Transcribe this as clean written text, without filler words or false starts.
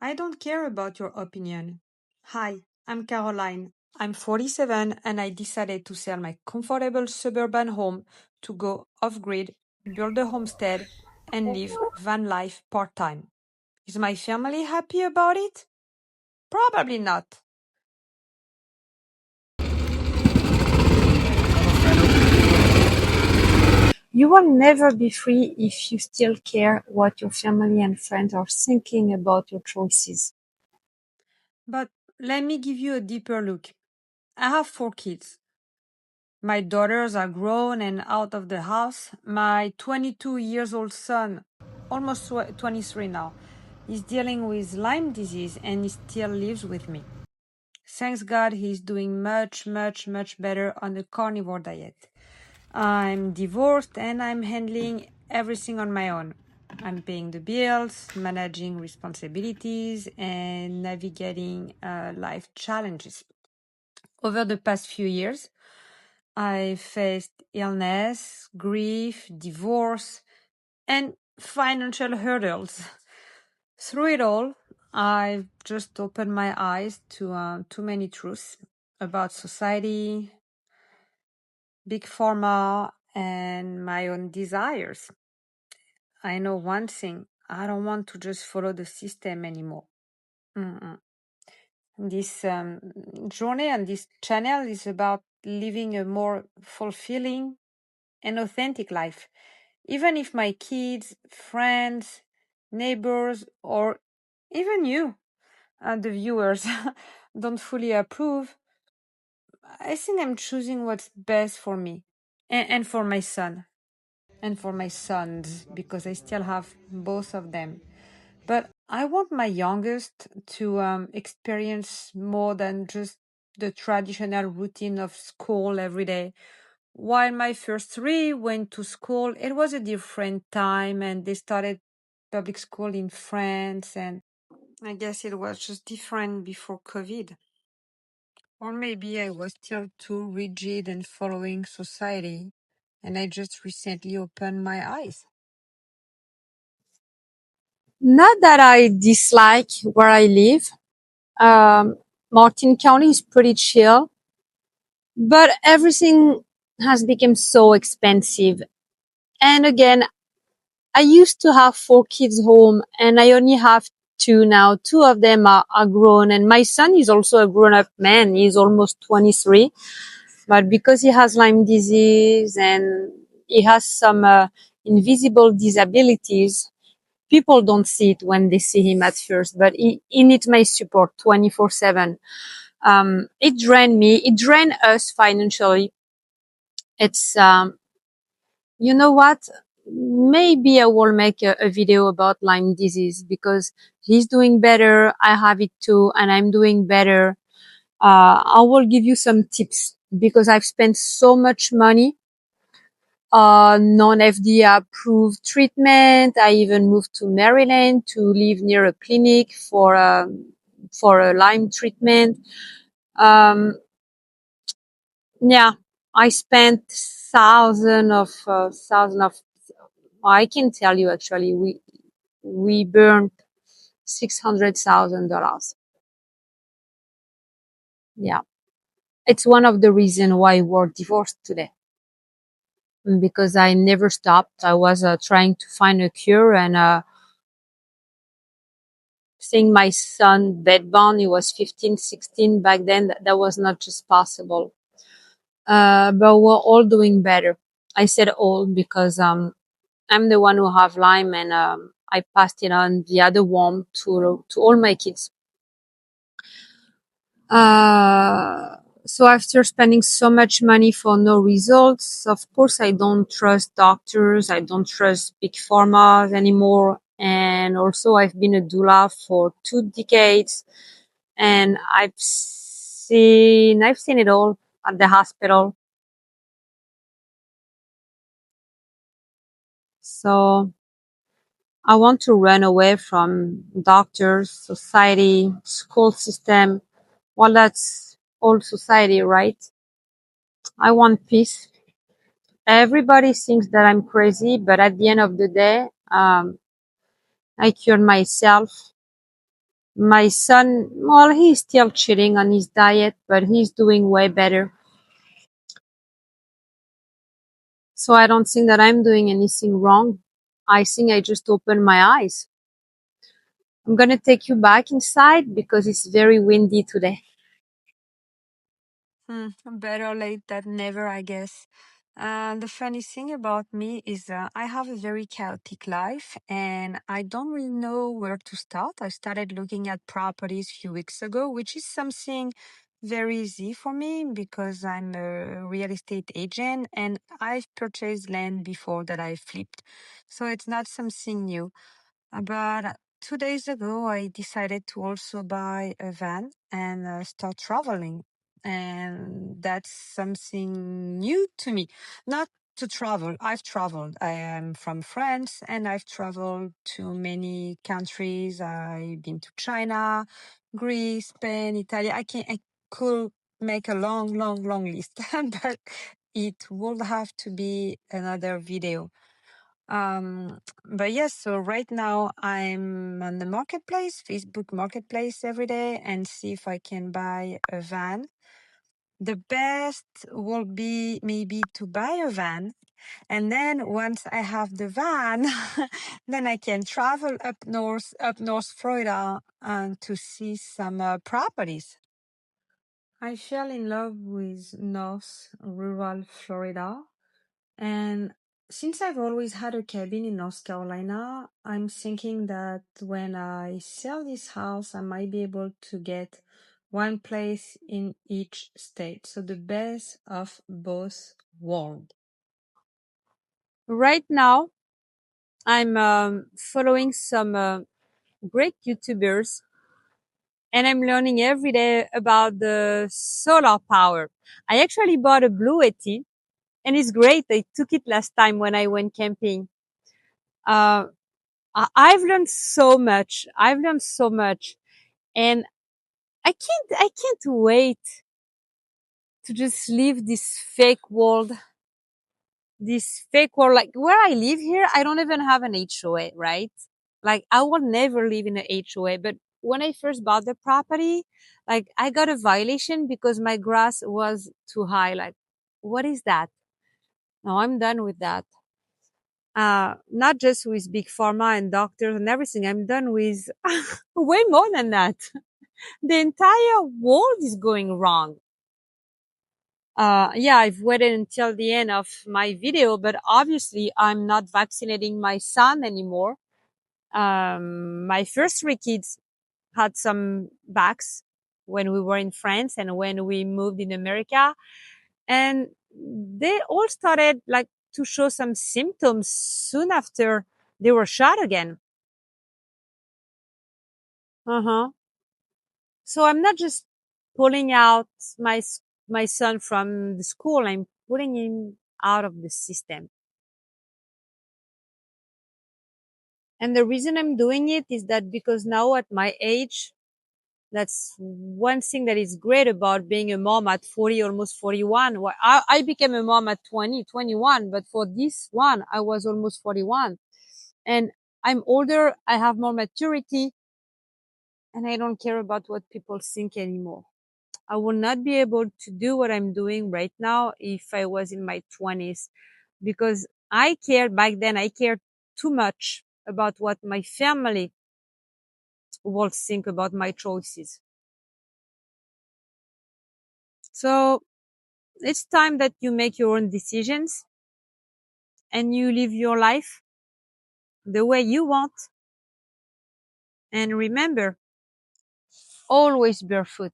I don't care about your opinion. Hi, I'm Caroline. I'm 47 and I decided to sell my comfortable suburban home to go off grid, build a homestead, and live van life part time. Is my family happy about it? Probably not. You will never be free if you still care what your family and friends are thinking about your choices. But let me give you a deeper look. I have 4 kids. My daughters are grown and out of the house. My 22 years old son, almost 23 now, is dealing with Lyme disease and he still lives with me. Thanks God he's doing much, much, much better on the carnivore diet. I'm divorced and I'm handling everything on my own. I'm paying the bills, managing responsibilities, and navigating life challenges. Over the past few years, I faced illness, grief, divorce, and financial hurdles. Through it all, I've just opened my eyes to too many truths about society, big pharma, and my own desires. I know one thing: I don't want to just follow the system anymore. Mm-mm. This journey and this channel is about living a more fulfilling and authentic life. Even if my kids, friends, neighbors, or even you, the viewers, don't fully approve, I think I'm choosing what's best for me and for my son and for my sons because I still have both of them. But I want my youngest to experience more than just the traditional routine of school every day. While my first three went to school, it was a different time and they started public school in France, and I guess it was just different before COVID. Or maybe I was still too rigid and following society, and I just recently opened my eyes. Not that I dislike where I live. Um, Martin County is pretty chill, but everything has become so expensive. And again, I used to have 4 kids home and I only have two now. Two of them are grown and my son is also a grown up man. He's almost 23, but because he has Lyme disease and he has some invisible disabilities, people don't see it when they see him at first, but he needs my support 24/7. It drained me. It drained us financially. It's, you know what? Maybe I will make a video about Lyme disease because he's doing better. I have it too, and I'm doing better. I will give you some tips because I've spent so much money on non-FDA approved treatment. I even moved to Maryland to live near a clinic for a Lyme treatment. Um, yeah, I spent thousand of. I can tell you actually, we burned $600,000. Yeah, it's one of the reasons why we're divorced today because I never stopped. I was trying to find a cure and seeing my son bedbound. He was 15, 16 back then. That was not just possible. But we're all doing better. I said all because I'm the one who have Lyme and I passed it on the other worm to all my kids. So after spending so much money for no results, of course, I don't trust doctors. I don't trust big pharma anymore. And also, I've been a doula for 2 decades, and I've seen it all at the hospital. So I want to run away from doctors, society, school system. Well, that's all society, right? I want peace. Everybody thinks that I'm crazy, but at the end of the day, I cured myself My son, well, he's still cheating on his diet, but he's doing way better. So I don't think that I'm doing anything wrong. I think I just opened my eyes. I'm gonna take you back inside because it's very windy today. Better late than never, I guess. The funny thing about me is I have a very chaotic life and I don't really know where to start. I started looking at properties a few weeks ago, which is something very easy for me because I'm a real estate agent and I've purchased land before that I flipped. So it's not something new. But 2 days ago, I decided to also buy a van and start traveling. And that's something new to me. Not to travel. I've traveled. I am from France and I've traveled to many countries. I've been to China, Greece, Spain, Italy. I could make a long, long, long list, but it would have to be another video. But yes, so right now I'm on the marketplace, Facebook marketplace every day and see if I can buy a van. The best will be maybe to buy a van. And then once I have the van, then I can travel up North Florida and to see some properties. I fell in love with North rural Florida. And since I've always had a cabin in North Carolina, I'm thinking that when I sell this house, I might be able to get one place in each state. So the best of both worlds. Right now, I'm following some great YouTubers and I'm learning every day about the solar power. I actually bought a Blue Yeti and it's great. I took it last time when I went camping. Uh, I've learned so much. I've learned so much and I can't wait to just leave this fake world. Like where I live here, I don't even have an HOA, right? Like I will never live in an HOA. But when I first bought the property, like I got a violation because my grass was too high. Like, what is that? No, I'm done with that. Not just with big pharma and doctors and everything. I'm done with way more than that. The entire world is going wrong. Yeah, I've waited until the end of my video, but obviously I'm not vaccinating my son anymore. My first three kids had some backs when we were in France and when we moved in America. And they all started like to show some symptoms soon after they were shot again. Uh-huh. So I'm not just pulling out my son from the school. I'm pulling him out of the system. And the reason I'm doing it is that because now at my age, that's one thing that is great about being a mom at 40, almost 41. I became a mom at 20, 21, but for this one, I was almost 41. And I'm older, I have more maturity, and I don't care about what people think anymore. I will not be able to do what I'm doing right now if I was in my 20s because I cared back then, I cared too much about what my family will think about my choices. So it's time that you make your own decisions and you live your life the way you want. And remember, always barefoot.